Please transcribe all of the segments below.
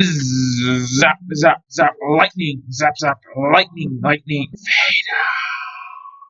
Zap, zap, zap, lightning, zap, zap, lightning, lightning, fade out.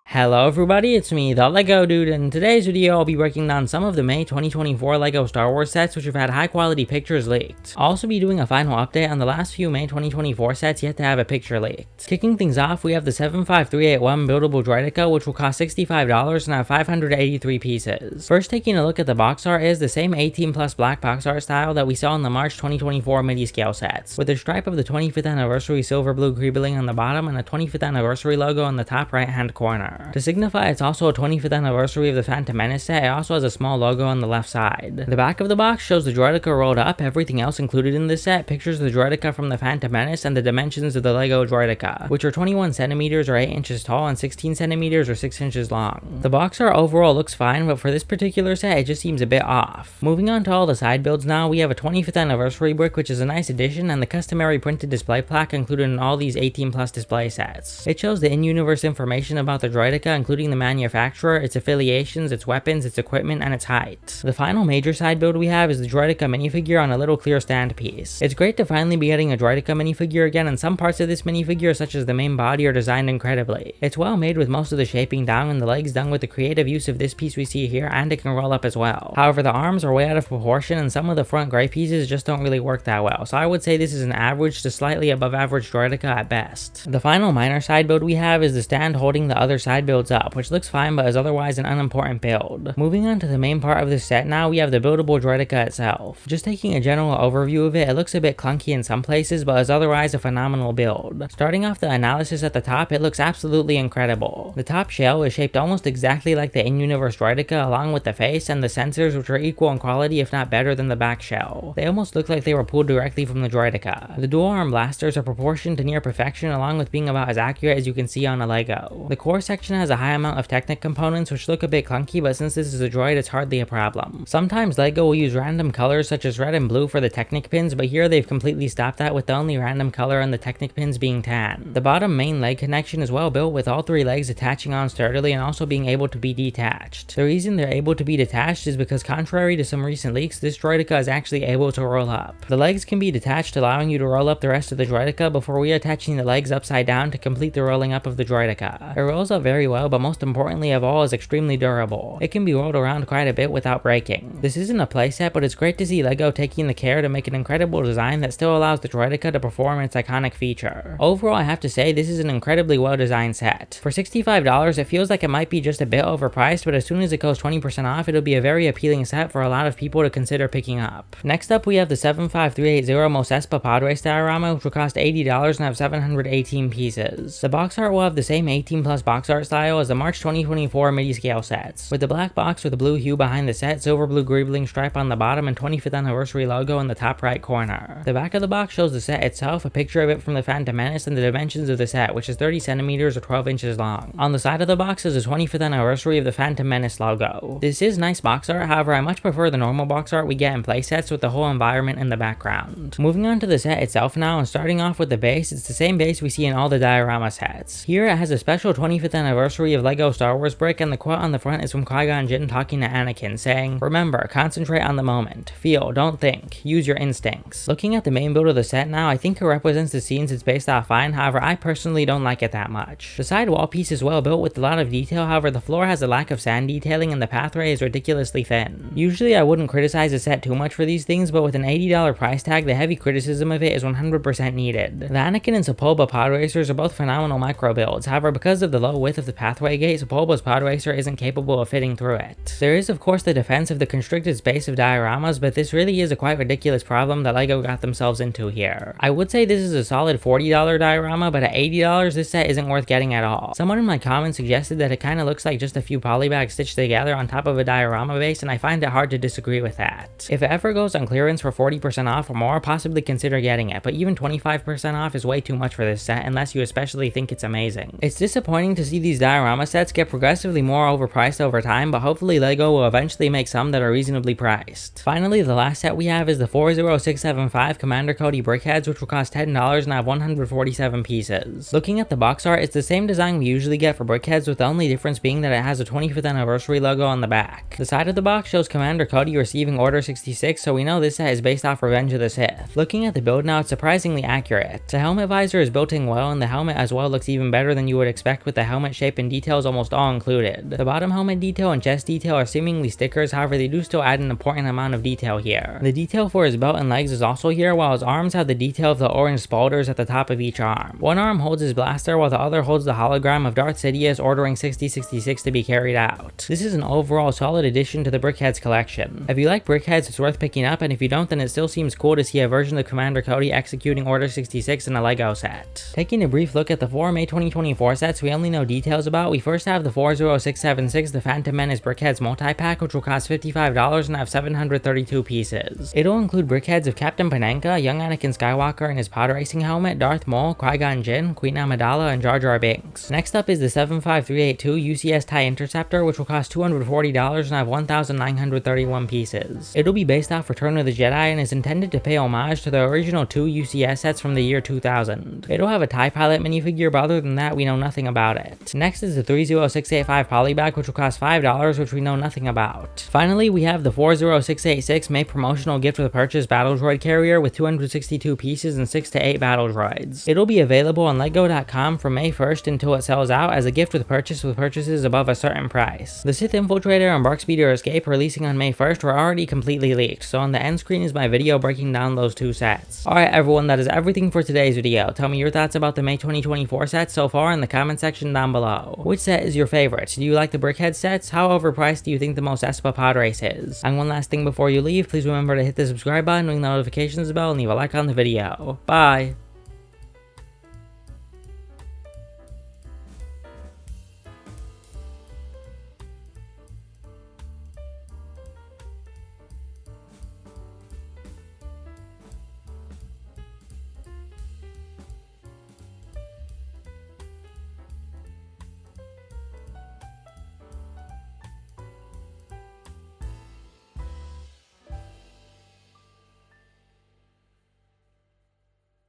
Hello everybody, it's me, the LEGO Dude, and in today's video I'll be breaking down some of the May 2024 LEGO Star Wars sets which have had high quality pictures leaked. I'll also be doing a final update on the last few May 2024 sets yet to have a picture leaked. Kicking things off, we have the 75381 buildable Droideka, which will cost $65 and have 583 pieces. First, taking a look at the box art is the same 18 plus black box art style that we saw in the March 2024 midi scale sets, with the stripe of the 25th anniversary silver blue greebling on the bottom and a 25th anniversary logo in the top right hand corner. To signify it's also a 25th anniversary of the Phantom Menace set, it also has a small logo on the left side. The back of the box shows the Droideka rolled up. Everything else included in this set pictures the Droideka from the Phantom Menace and the dimensions of the LEGO Droideka, which are 21 centimeters or 8 inches tall and 16 centimeters or 6 inches long. The box art overall looks fine, but for this particular set it just seems a bit off. Moving on to all the side builds now, we have a 25th anniversary brick, which is a nice addition, and the customary printed display plaque included in all these 18 plus display sets. It shows the in-universe information about the Droideka, including the manufacturer, its affiliations, its weapons, its equipment, and its height. The final major side build we have is the Droideka minifigure on a little clear stand piece. It's great to finally be getting a Droideka minifigure again, and some parts of this minifigure, such as the main body, are designed incredibly. It's well made with most of the shaping down and the legs done with the creative use of this piece we see here, and it can roll up as well. However, the arms are way out of proportion and some of the front gray pieces just don't really work that well, so I would say this is an average to slightly above average Droideka at best. The final minor side build we have is the stand holding the other side builds up, which looks fine but is otherwise an unimportant build. Moving on to the main part of this set now, we have the buildable Droideka itself. Just taking a general overview of it, it looks a bit clunky in some places but is otherwise a phenomenal build. Starting off the analysis at the top, it looks absolutely incredible. The top shell is shaped almost exactly like the in-universe Droideka, along with the face and the sensors, which are equal in quality if not better than the back shell. They almost look like they were pulled directly from the Droideka. The dual arm blasters are proportioned to near perfection, along with being about as accurate as you can see on a LEGO. The core section has a high amount of Technic components which look a bit clunky, but since this is a droid it's hardly a problem. Sometimes LEGO will use random colors such as red and blue for the Technic pins, but here they've completely stopped that, with the only random color on the Technic pins being tan. The bottom main leg connection is well built, with all three legs attaching on sturdily and also being able to be detached. The reason they're able to be detached is because, contrary to some recent leaks, this Droideka is actually able to roll up. The legs can be detached, allowing you to roll up the rest of the Droideka before reattaching the legs upside down to complete the rolling up of the Droideka. It rolls up very well, but most importantly of all is extremely durable. It can be rolled around quite a bit without breaking. This isn't a playset, but it's great to see LEGO taking the care to make an incredible design that still allows the Droideka to perform its iconic feature. Overall, I have to say this is an incredibly well designed set. For $65, it feels like it might be just a bit overpriced, but as soon as it goes 20% off, it'll be a very appealing set for a lot of people to consider picking up. Next up, we have the 75380 Mos Espa Podrace Diorama, which will cost $80 and have 718 pieces. The box art will have the same 18 plus box art style as the March 2024 midi scale sets, with the black box with the blue hue behind the set, silver blue greebling stripe on the bottom, and 25th anniversary logo in the top right corner. The back of the box shows the set itself, a picture of it from the Phantom Menace, and the dimensions of the set, which is 30 centimeters or 12 inches long. On the side of the box is the 25th anniversary of the Phantom Menace logo. This is nice box art, however I much prefer the normal box art we get in playsets with the whole environment in the background. Moving on to the set itself now, and starting off with the base, it's the same base we see in all the Diorama sets. Here it has a special 25th anniversary of LEGO Star Wars brick, and the quote on the front is from Qui-Gon Jinn talking to Anakin, saying, "Remember, concentrate on the moment. Feel, don't think. Use your instincts." Looking at the main build of the set now, I think it represents the scenes it's based off fine, however I personally don't like it that much. The side wall piece is well built with a lot of detail, however the floor has a lack of sand detailing and the pathway is ridiculously thin. Usually I wouldn't criticize a set too much for these things, but with an $80 price tag, the heavy criticism of it is 100% needed. The Anakin and Sepulba pod racers are both phenomenal micro builds, however because of the low width of the pathway gate, Sepulba's pod racer isn't capable of fitting through it. There is of course the defense of the constricted space of dioramas, but this really is a quite ridiculous problem that LEGO got themselves into here. I would say this is a solid $40 diorama, but at $80 this set isn't worth getting at all. Someone in my comments suggested that it kinda looks like just a few polybags stitched together on top of a diorama base, and I find it hard to disagree with that. If it ever goes on clearance for 40% off or more, possibly consider getting it, but even 25% off is way too much for this set unless you especially think it's amazing. It's disappointing to see these these diorama sets get progressively more overpriced over time, but hopefully LEGO will eventually make some that are reasonably priced. Finally, the last set we have is the 40675 Commander Cody Brickheadz, which will cost $10 and have 147 pieces. Looking at the box art, it's the same design we usually get for Brickheadz, with the only difference being that it has a 25th anniversary logo on the back. The side of the box shows Commander Cody receiving Order 66, so we know this set is based off Revenge of the Sith. Looking at the build now, it's surprisingly accurate. The helmet visor is built in well, and the helmet as well looks even better than you would expect, with the helmet shape and details almost all included. The bottom helmet detail and chest detail are seemingly stickers, however they do still add an important amount of detail here. The detail for his belt and legs is also here, while his arms have the detail of the orange spalders at the top of each arm. One arm holds his blaster, while the other holds the hologram of Darth Sidious ordering 6066 to be carried out. This is an overall solid addition to the Brickheadz collection. If you like Brickheadz, it's worth picking up, and if you don't, then it still seems cool to see a version of Commander Cody executing Order 66 in a LEGO set. Taking a brief look at the 4 May 2024 sets we only know details about, we first have the 40676, the Phantom Menace Brickheadz multi-pack, which will cost $55 and have 732 pieces. It'll include Brickheadz of Captain Panenka, young Anakin Skywalker in his pod racing helmet, Darth Maul, Qui-Gon Jinn, Queen Amidala, and Jar Jar Binks. Next up is the 75382 UCS TIE Interceptor, which will cost $240 and have 1,931 pieces. It'll be based off Return of the Jedi and is intended to pay homage to the original 2 UCS sets from the year 2000. It'll have a TIE Pilot minifigure, but other than that, we know nothing about it. Next is the 30685 Polybag, which will cost $5, which we know nothing about. Finally, we have the 40686 May promotional gift with purchase Battle Droid Carrier with 262 pieces and 6 to 8 battle droids. It'll be available on LEGO.com from May 1st until it sells out as a gift with purchases above a certain price. The Sith Infiltrator and Bark Speeder Escape releasing on May 1st were already completely leaked, so on the end screen is my video breaking down those two sets. Alright everyone, that is everything for today's video. Tell me your thoughts about the May 2024 sets so far in the comment section down below. Which set is your favorite? Do you like the Brickheadz sets? How overpriced do you think the most Espa Podrace is? And one last thing before you leave, please remember to hit the subscribe button, ring the notifications bell, and leave a like on the video. Bye!